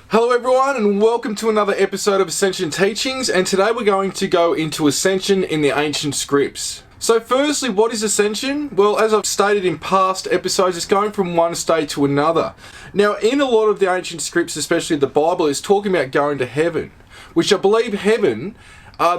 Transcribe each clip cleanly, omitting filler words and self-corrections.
Hello everyone and welcome to another episode of Ascension Teachings, and today we're going to go into Ascension in the ancient scripts. So firstly, what is Ascension? Well, as I've stated in past episodes, it's going from one state to another. Now, in a lot of the ancient scripts, especially the Bible, it's talking about going to heaven, which I believe heaven,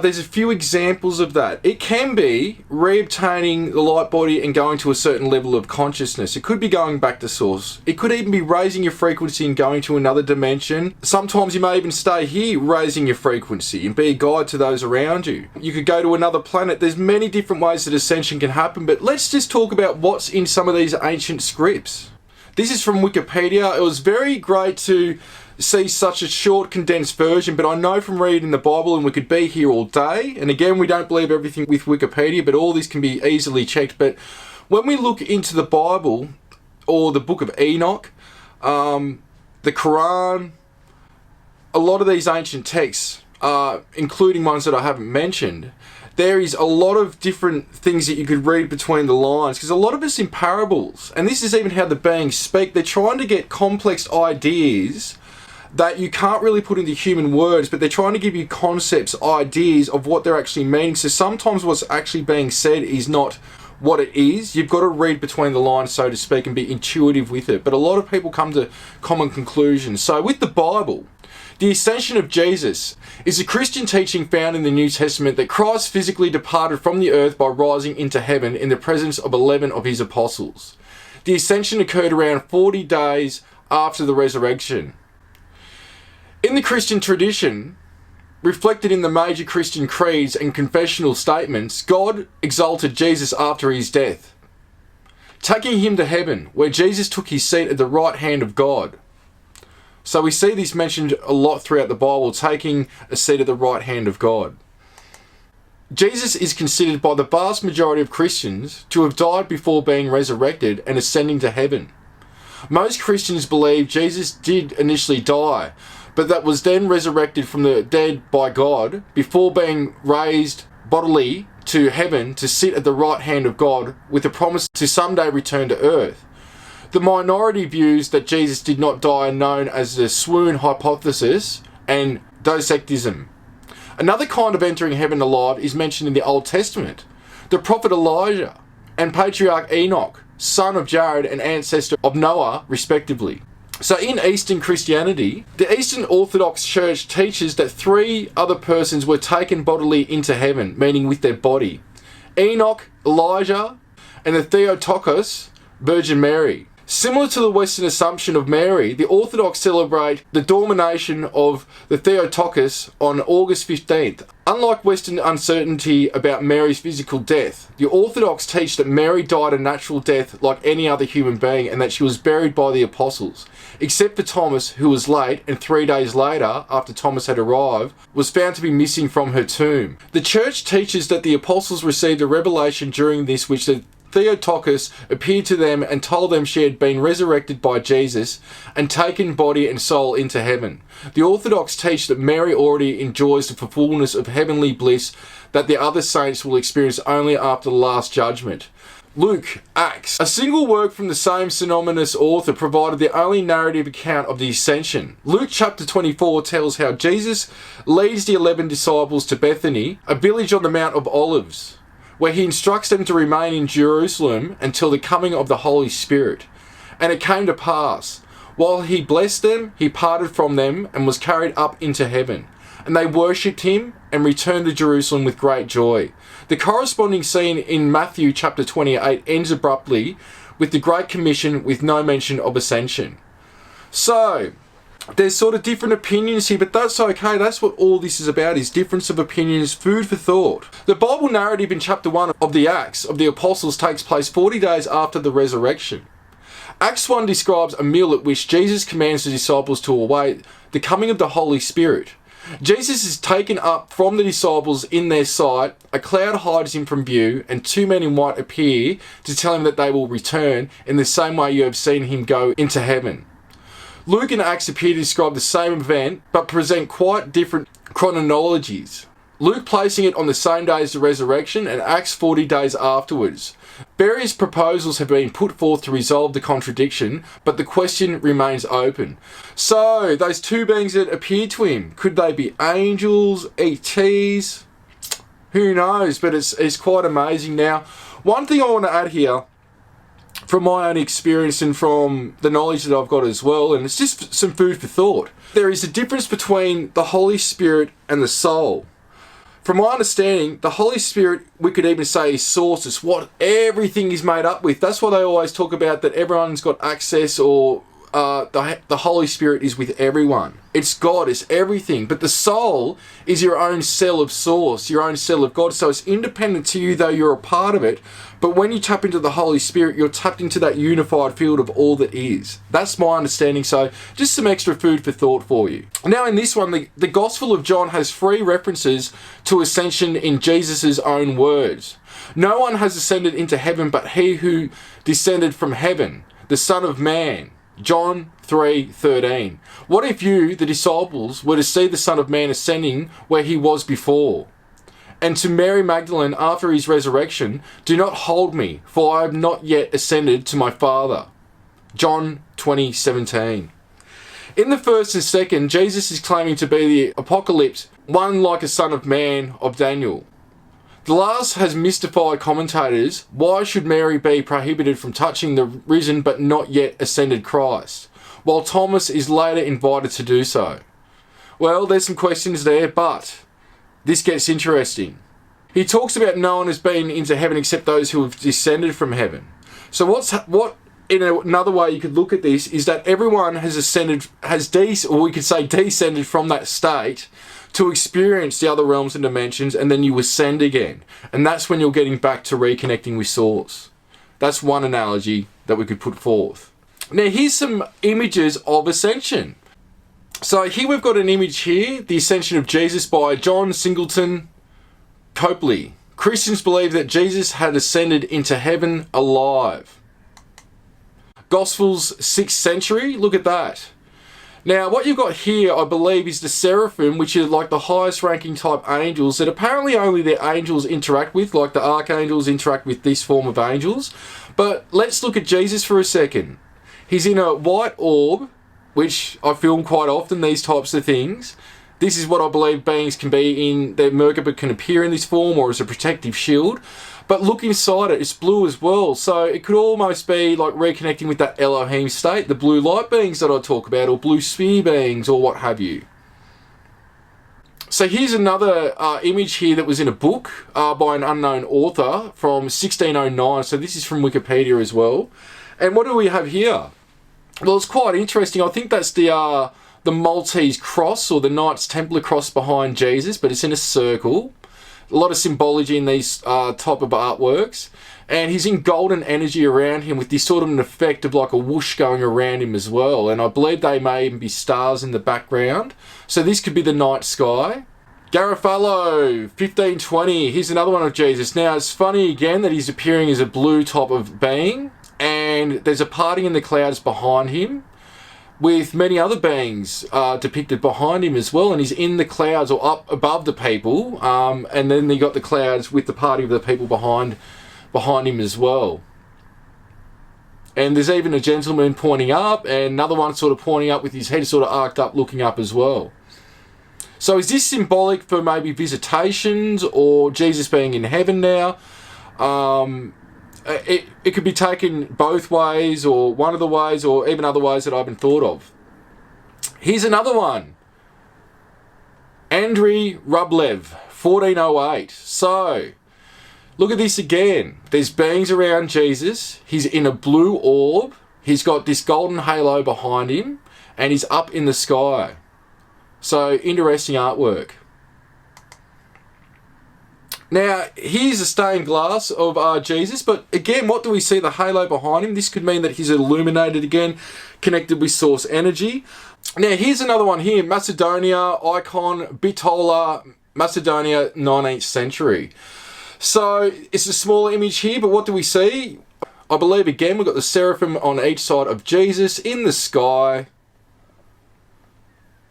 there's a few examples of that. It can be re-obtaining the light body and going to a certain level of consciousness. It could be going back to source. It could even be raising your frequency and going to another dimension. Sometimes you may even stay here raising your frequency and be a guide to those around you. You could go to another planet. There's many different ways that ascension can happen, but let's just talk about what's in some of these ancient scripts. This is from Wikipedia. It was very great to see such a short condensed version, but I know from reading the Bible, and we could be here all day, and again, we don't believe everything with Wikipedia, but all this can be easily checked. But when we look into the Bible or the book of Enoch, the Quran, a lot of these ancient texts, including ones that I haven't mentioned, there is a lot of different things that you could read between the lines, because a lot of it's in parables, and this is even how the beings speak. They're trying to get complex ideas that you can't really put into human words, but they're trying to give you concepts, ideas of what they're actually meaning. So sometimes what's actually being said is not what it is. You've got to read between the lines, so to speak, and be intuitive with it. But a lot of people come to common conclusions. So with the Bible, the ascension of Jesus is a Christian teaching found in the New Testament that Christ physically departed from the earth by rising into heaven in the presence of 11 of his apostles. The ascension occurred around 40 days after the resurrection. In the Christian tradition, reflected in the major Christian creeds and confessional statements, God exalted Jesus after his death, taking him to heaven, where Jesus took his seat at the right hand of God. So we see this mentioned a lot throughout the Bible, taking a seat at the right hand of God. Jesus is considered by the vast majority of Christians to have died before being resurrected and ascending to heaven. Most Christians believe Jesus did initially die, but that was then resurrected from the dead by God before being raised bodily to heaven to sit at the right hand of God with a promise to someday return to earth. The minority views that Jesus did not die, known as the swoon hypothesis and dosectism. Another kind of entering heaven alive is mentioned in the Old Testament. The prophet Elijah and patriarch Enoch, son of Jared and ancestor of Noah, respectively. So in Eastern Christianity, the Eastern Orthodox Church teaches that 3 other persons were taken bodily into heaven, meaning with their body: Enoch, Elijah, and the Theotokos, Virgin Mary. Similar to the Western assumption of Mary, the Orthodox celebrate the domination of the Theotokos on August 15th. Unlike Western uncertainty about Mary's physical death, the Orthodox teach that Mary died a natural death like any other human being, and that she was buried by the apostles, except for Thomas, who was late, and 3 days later, after Thomas had arrived, was found to be missing from her tomb. The Church teaches that the apostles received a revelation during this, which the Theotokos appeared to them and told them she had been resurrected by Jesus and taken body and soul into heaven. The Orthodox teach that Mary already enjoys the fullness of heavenly bliss that the other saints will experience only after the Last Judgment. Luke, Acts. A single work from the same synonymous author provided the only narrative account of the ascension. Luke chapter 24 tells how Jesus leads the 11 disciples to Bethany, a village on the Mount of Olives, where he instructs them to remain in Jerusalem until the coming of the Holy Spirit. And it came to pass, while he blessed them, he parted from them and was carried up into heaven. And they worshipped him and returned to Jerusalem with great joy. The corresponding scene in Matthew chapter 28 ends abruptly with the Great Commission, with no mention of ascension. So, there's sort of different opinions here, but that's okay. That's what all this is about, is difference of opinions, food for thought. The Bible narrative in chapter 1 of the Acts of the Apostles takes place 40 days after the resurrection. Acts 1 describes a meal at which Jesus commands the disciples to await the coming of the Holy Spirit. Jesus is taken up from the disciples in their sight, a cloud hides him from view, and 2 men in white appear to tell him that they will return in the same way you have seen him go into heaven. Luke and Acts appear to describe the same event, but present quite different chronologies. Luke placing it on the same day as the resurrection, and Acts 40 days afterwards. Various proposals have been put forth to resolve the contradiction, but the question remains open. So, those two beings that appeared to him, could they be angels, ETs? Who knows, but it's quite amazing. Now, one thing I want to add here, from my own experience and from the knowledge that I've got as well, and it's just some food for thought. There is a difference between the Holy Spirit and the soul. From my understanding, the Holy Spirit, we could even say, is source. It's what everything is made up with. That's why they always talk about that everyone's got access, or the Holy Spirit is with everyone. It's God, it's everything. But the soul is your own cell of source, your own cell of God. So it's independent to you, though you're a part of it. But when you tap into the Holy Spirit, you're tapped into that unified field of all that is. That's my understanding. So just some extra food for thought for you. Now in this one, the Gospel of John has 3 references to ascension in Jesus' own words. No one has ascended into heaven but he who descended from heaven, the Son of Man. John 3:13. What if you, the disciples, were to see the Son of Man ascending where he was before? And to Mary Magdalene after his resurrection, do not hold me, for I have not yet ascended to my Father. John 20:17. In the first and second, Jesus is claiming to be the apocalypse, one like a Son of Man of Daniel. The last has mystified commentators. Why should Mary be prohibited from touching the risen but not yet ascended Christ, while Thomas is later invited to do so? Well, there's some questions there, but this gets interesting. He talks about no one has been into heaven except those who have descended from heaven. So what in another way you could look at this is that everyone has ascended, or we could say descended from that state to experience the other realms and dimensions, and then you ascend again. And that's when you're getting back to reconnecting with Source. That's one analogy that we could put forth. Now here's some images of ascension. So here we've got an image here, the Ascension of Jesus by John Singleton Copley. Christians believe that Jesus had ascended into heaven alive. Gospels 6th century, look at that. Now, what you've got here, I believe, is the seraphim, which are like the highest ranking type angels that apparently only the angels interact with, like the archangels interact with this form of angels. But let's look at Jesus for a second. He's in a white orb, which I film quite often, these types of things. This is what I believe beings can be in, their Merkaba can appear in this form or as a protective shield. But look inside it, it's blue as well. So it could almost be like reconnecting with that Elohim state, the blue light beings that I talk about, or blue sphere beings, or what have you. So here's another image here that was in a book by an unknown author from 1609. So this is from Wikipedia as well. And what do we have here? Well, it's quite interesting. I think that's the Maltese cross, or the Knights Templar cross behind Jesus, but it's in a circle. A lot of symbology in these type of artworks, and he's in golden energy around him with this sort of an effect of like a whoosh going around him as well, and I believe they may even be stars in the background, so this could be the night sky. Garofalo 1520, here's another one of Jesus. Now it's funny again that he's appearing as a blue type of being, and there's a party in the clouds behind him with many other beings depicted behind him as well, and he's in the clouds or up above the people, and then you got the clouds with the party of the people behind him as well. And there's even a gentleman pointing up, and another one sort of pointing up with his head sort of arced up looking up as well. So is this symbolic for maybe visitations or Jesus being in heaven now? It could be taken both ways, or one of the ways, or even other ways that I haven't thought of. Here's another one. Andrei Rublev, 1408. So, look at this again. There's beings around Jesus. He's in a blue orb. He's got this golden halo behind him, and he's up in the sky. So, interesting artwork. Now, here's a stained glass of Jesus, but again, what do we see? The halo behind him. This could mean that he's illuminated again, connected with source energy. Now, here's another one here. Macedonia, icon, Bitola, Macedonia, 19th century. So, it's a smaller image here, but what do we see? I believe, again, we've got the seraphim on each side of Jesus in the sky.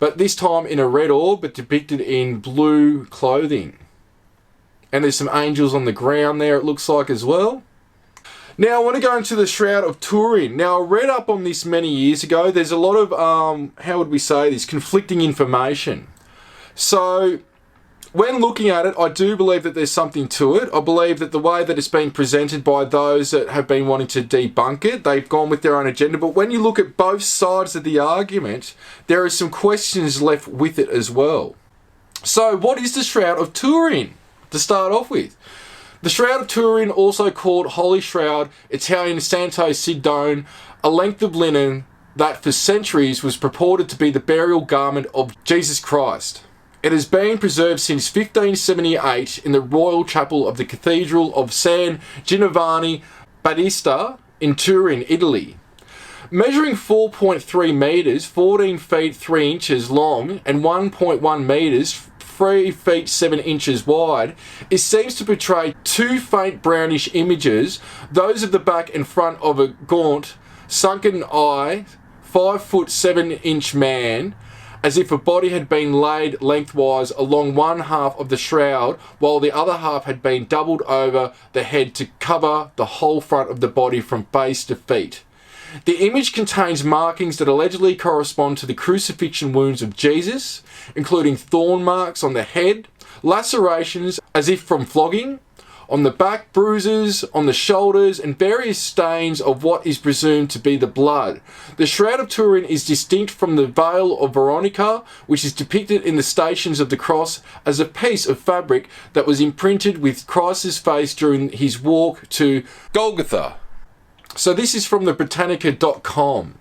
But this time in a red orb, but depicted in blue clothing. And there's some angels on the ground there, it looks like, as well. Now I want to go into the Shroud of Turin. Now I read up on this many years ago. There's a lot of, how would we say this, conflicting information. So when looking at it, I do believe that there's something to it. I believe that the way that it's been presented by those that have been wanting to debunk it, they've gone with their own agenda. But when you look at both sides of the argument, there are some questions left with it as well. So what is the Shroud of Turin, to start off with? The Shroud of Turin, also called Holy Shroud, Italian Santo Sidone, a length of linen that for centuries was purported to be the burial garment of Jesus Christ. It has been preserved since 1578 in the Royal Chapel of the Cathedral of San Giovanni Battista in Turin, Italy. Measuring 4.3 metres, 14 feet 3 inches long, and 1.1 metres, 3 feet 7 inches wide, it seems to portray two faint brownish images, those of the back and front of a gaunt, sunken eye, 5 foot 7 inch man, as if a body had been laid lengthwise along one half of the shroud, while the other half had been doubled over the head to cover the whole front of the body from base to feet. The image contains markings that allegedly correspond to the crucifixion wounds of Jesus, including thorn marks on the head, lacerations as if from flogging, on the back, bruises on the shoulders, and various stains of what is presumed to be the blood. The Shroud of Turin is distinct from the Veil of Veronica, which is depicted in the Stations of the Cross as a piece of fabric that was imprinted with Christ's face during his walk to Golgotha. So this is from the Britannica.com.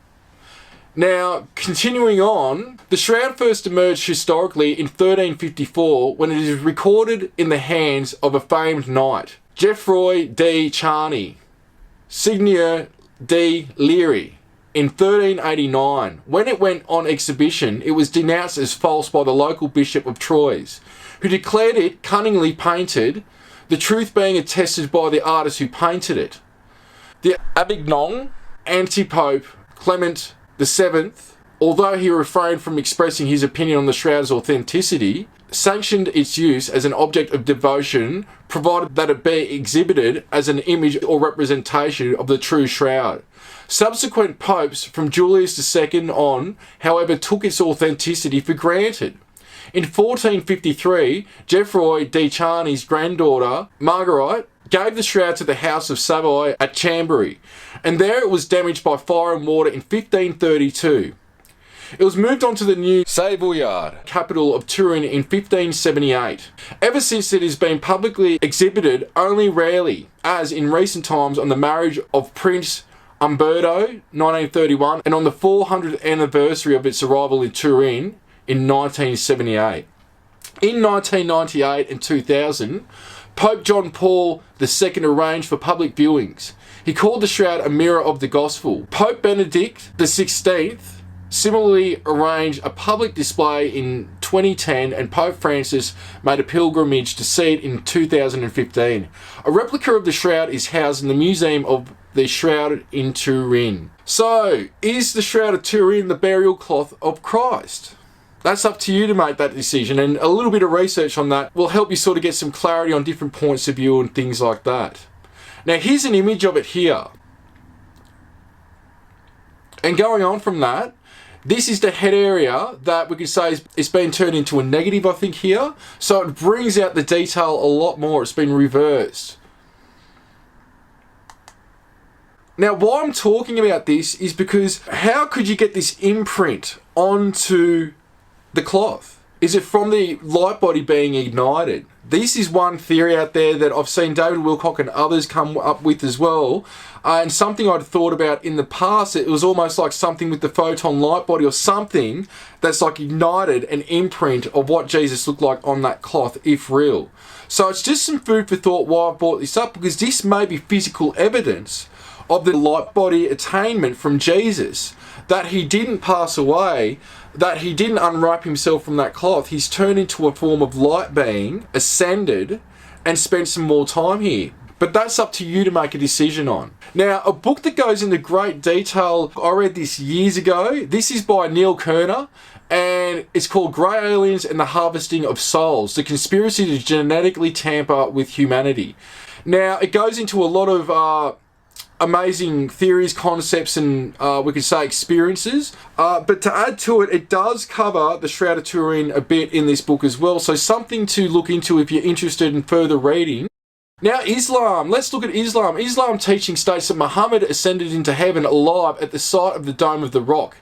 Now, continuing on, the shroud first emerged historically in 1354 when it is recorded in the hands of a famed knight, Geoffroy de Charny, Seigneur de Lery, in 1389. When it went on exhibition, it was denounced as false by the local Bishop of Troyes, who declared it cunningly painted, the truth being attested by the artist who painted it. The Avignon anti-pope Clement VII, although he refrained from expressing his opinion on the shroud's authenticity, sanctioned its use as an object of devotion, provided that it be exhibited as an image or representation of the true shroud. Subsequent popes, from Julius II on, however, took its authenticity for granted. In 1453, Geoffroy de Charny's granddaughter, Marguerite, gave the shroud to the House of Savoy at Chambéry, and there it was damaged by fire and water in 1532. It was moved on to the new Savoyard capital of Turin in 1578. Ever since it has been publicly exhibited only rarely, as in recent times on the marriage of Prince Umberto, 1931, and on the 400th anniversary of its arrival in Turin in 1978. In 1998 and 2000, Pope John Paul II arranged for public viewings. He called the shroud a mirror of the gospel. Pope Benedict XVI similarly arranged a public display in 2010, and Pope Francis made a pilgrimage to see it in 2015. A replica of the shroud is housed in the Museum of the Shroud in Turin. So, is the Shroud of Turin the burial cloth of Christ? That's up to you to make that decision, and a little bit of research on that will help you sort of get some clarity on different points of view and things like that. Now here's an image of it here. And going on from that, this is the head area that we could say it's been turned into a negative, I think, here. So it brings out the detail a lot more. It's been reversed. Now why I'm talking about this is because how could you get this imprint onto the cloth? Is it from the light body being ignited? This is one theory out there that I've seen David Wilcock and others come up with as well, and something I'd thought about in the past. It was almost like something with the photon light body or something that's like ignited an imprint of what Jesus looked like on that cloth, if real. So it's just some food for thought why I've brought this up, because this may be physical evidence of the light body attainment from Jesus, that he didn't pass away, that he didn't unwrap himself from that cloth. He's turned into a form of light being, ascended, and spent some more time here. But that's up to you to make a decision on. Now, a book that goes into great detail, I read this years ago. This is by Neil Kerner, and it's called Grey Aliens and the Harvesting of Souls, the Conspiracy to Genetically Tamper with Humanity. Now, it goes into a lot of amazing theories, concepts, and we could say experiences. But to add to it, it does cover the Shroud of Turin a bit in this book as well. So something to look into if you're interested in further reading. Now, Islam. Let's look at Islam. Islam teaching states that Muhammad ascended into heaven alive at the site of the Dome of the Rock.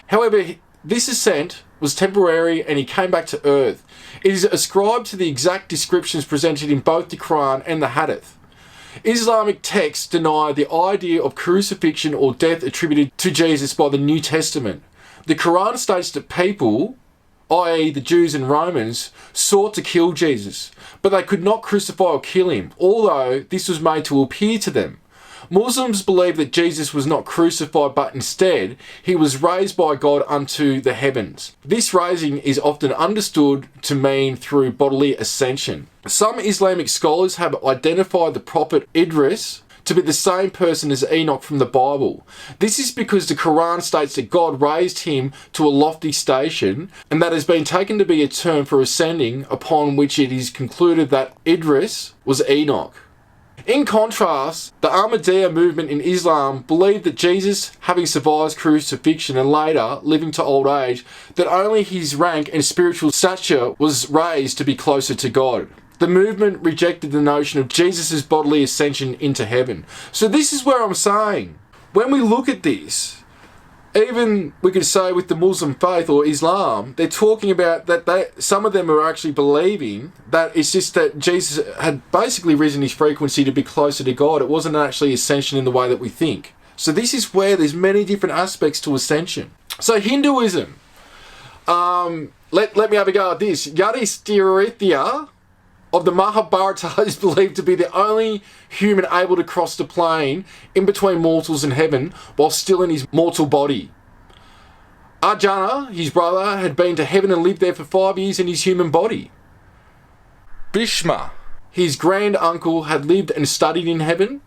However, this ascent was temporary and he came back to earth. It is ascribed to the exact descriptions presented in both the Quran and the Hadith. Islamic texts deny the idea of crucifixion or death attributed to Jesus by the New Testament. The Quran states that people, i.e. the Jews and Romans, sought to kill Jesus, but they could not crucify or kill him, although this was made to appear to them. Muslims believe that Jesus was not crucified, but instead he was raised by God unto the heavens. This raising is often understood to mean through bodily ascension. Some Islamic scholars have identified the prophet Idris to be the same person as Enoch from the Bible. This is because the Quran states that God raised him to a lofty station, and that has been taken to be a term for ascending, upon which it is concluded that Idris was Enoch. In contrast, the Ahmadiyya movement in Islam believed that Jesus, having survived crucifixion and later living to old age, that only his rank and spiritual stature was raised to be closer to God. The movement rejected the notion of Jesus' bodily ascension into heaven. So this is where I'm saying, when we look at this, even we could say with the Muslim faith or Islam, they're talking about that some of them are actually believing that it's just that Jesus had basically risen his frequency to be closer to God. It wasn't actually ascension in the way that we think. So this is where there's many different aspects to ascension. So Hinduism, let me have a go at this. Yudhisthira of the Mahabharata is believed to be the only human able to cross the plane in between mortals and heaven while still in his mortal body. Arjuna, his brother, had been to heaven and lived there for 5 years in his human body. Bhishma, his grand uncle, had lived and studied in heaven.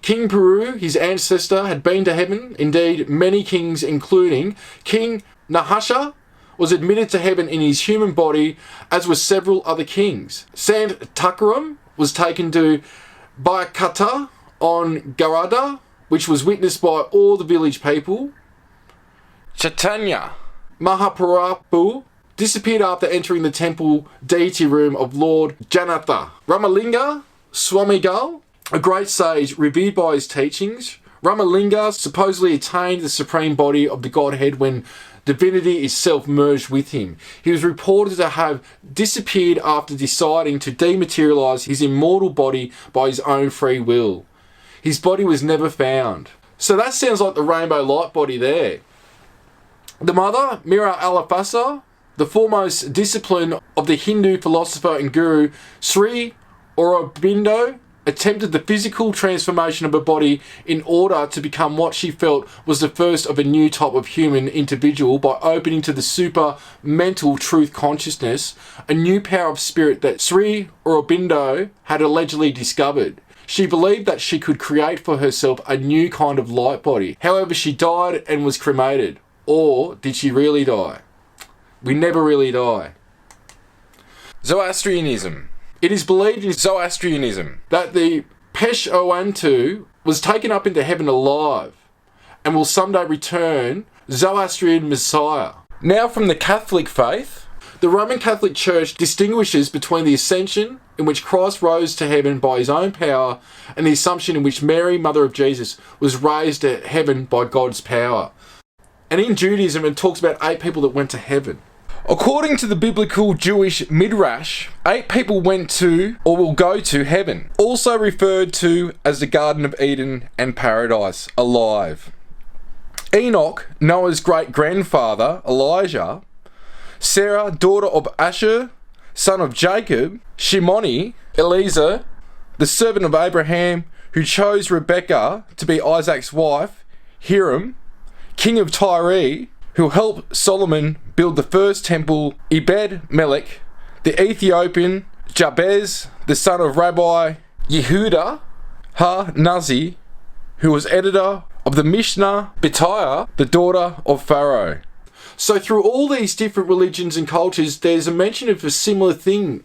King Puru, his ancestor, had been to heaven. Indeed, many kings, including King Nahasha, was admitted to heaven in his human body, as were several other kings. Sant Takaram was taken to Bayakata on Garada, which was witnessed by all the village people. Chaitanya Mahaprabhu disappeared after entering the temple deity room of Lord Janatha. Ramalinga Swamigal, a great sage revered by his teachings. Ramalinga supposedly attained the supreme body of the Godhead when divinity itself merged with him. He was reported to have disappeared after deciding to dematerialize his immortal body by his own free will. His body was never found. So that sounds like the rainbow light body there. The mother, Mira Alafasa, the foremost discipline of the Hindu philosopher and guru Sri Aurobindo, attempted the physical transformation of her body in order to become what she felt was the first of a new type of human individual by opening to the super mental truth consciousness, a new power of spirit that Sri Aurobindo had allegedly discovered. She believed that she could create for herself a new kind of light body. However, she died and was cremated. Or did she really die? We never really die. Zoroastrianism. It is believed in Zoroastrianism that the Peshawatu was taken up into heaven alive and will someday return, Zoroastrian Messiah. Now from the Catholic faith, the Roman Catholic Church distinguishes between the ascension, in which Christ rose to heaven by his own power, and the assumption in which Mary, mother of Jesus, was raised to heaven by God's power. And in Judaism, it talks about 8 people that went to heaven. According to the biblical Jewish Midrash, 8 people went to or will go to heaven, also referred to as the Garden of Eden and Paradise, alive. Enoch, Noah's great-grandfather, Elijah, Sarah, daughter of Asher, son of Jacob, Shimoni, Eliezer, the servant of Abraham, who chose Rebekah to be Isaac's wife, Hiram, king of Tyre, who helped Solomon build the first temple, Ebed-Melech, the Ethiopian, Jabez, the son of Rabbi Yehuda ha-Nazi, who was editor of the Mishnah, Betaiah, the daughter of Pharaoh. So through all these different religions and cultures, there's a mention of a similar thing.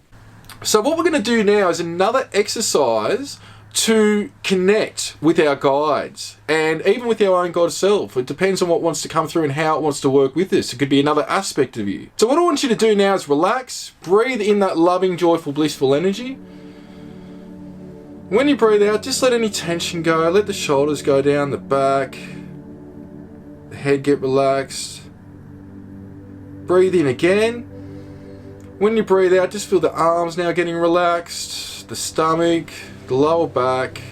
So what we're going to do now is another exercise to connect with our guides and even with our own God self. It depends on what wants to come through and how it wants to work with us. It could be another aspect of you. So what I want you to do now is relax, breathe in that loving, joyful, blissful energy. When you breathe out, just let any tension go. Let the shoulders go down, the back, the head get relaxed. Breathe in again. When you breathe out, just feel the arms now getting relaxed, the stomach, the lower back,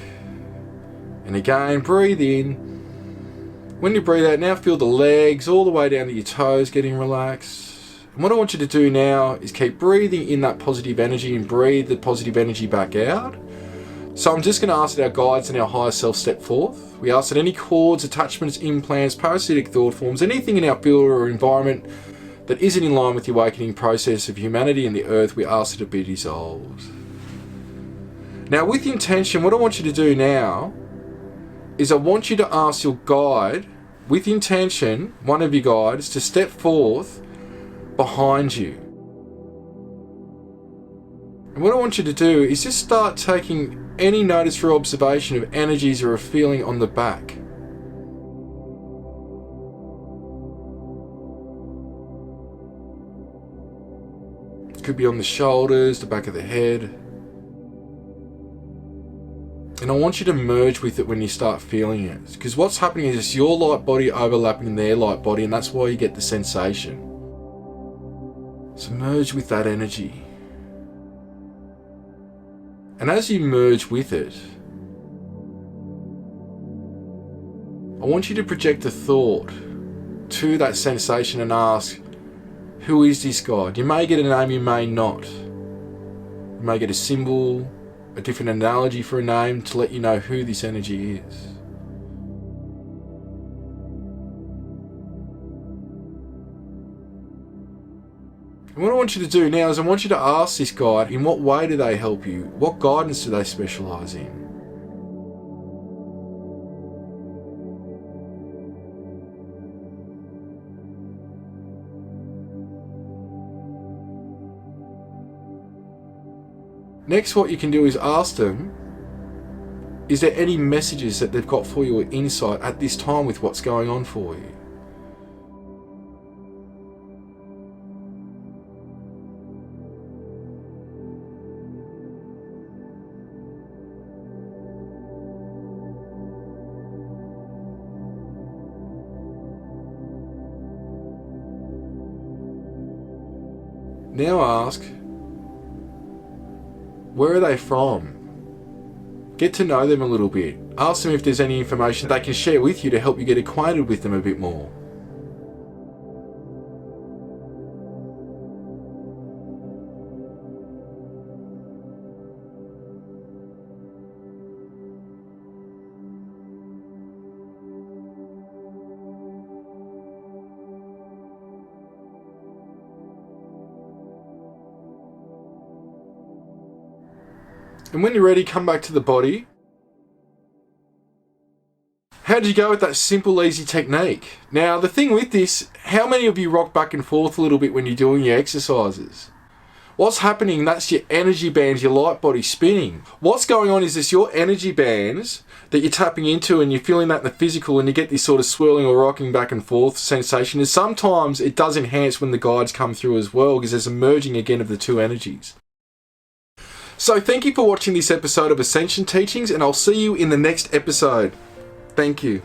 and again breathe in. When you breathe out, now feel the legs all the way down to your toes getting relaxed. And what I want you to do now is keep breathing in that positive energy and breathe the positive energy back out. So I'm just going to ask that our guides and our higher self step forth. We ask that any cords, attachments, implants, parasitic thought forms, anything in our field or environment that isn't in line with the awakening process of humanity and the earth, we ask it to be dissolved. Now with intention, what I want you to do now is I want you to ask your guide, with intention, one of your guides, to step forth behind you. And what I want you to do is just start taking any notice or observation of energies or a feeling on the back. It could be on the shoulders, the back of the head. And I want you to merge with it when you start feeling it. Because what's happening is it's your light body overlapping their light body, and that's why you get the sensation. So merge with that energy. And as you merge with it, I want you to project a thought to that sensation and ask, who is this God? You may get a name, you may not. You may get a symbol, a different analogy for a name to let you know who this energy is. And what I want you to do now is I want you to ask this guide, in what way do they help you? What guidance do they specialise in? Next, what you can do is ask them, is there any messages that they've got for you or insight at this time with what's going on for you? Now ask, where are they from? Get to know them a little bit. Ask them if there's any information they can share with you to help you get acquainted with them a bit more. And when you're ready, come back to the body. How did you go with that simple, easy technique? Now, the thing with this, how many of you rock back and forth a little bit when you're doing your exercises? What's happening, that's your energy bands, your light body spinning. What's going on is this, your energy bands that you're tapping into and you're feeling that in the physical, and you get this sort of swirling or rocking back and forth sensation. And sometimes it does enhance when the guides come through as well, because there's a merging again of the two energies. So thank you for watching this episode of Ascension Teachings, and I'll see you in the next episode. Thank you.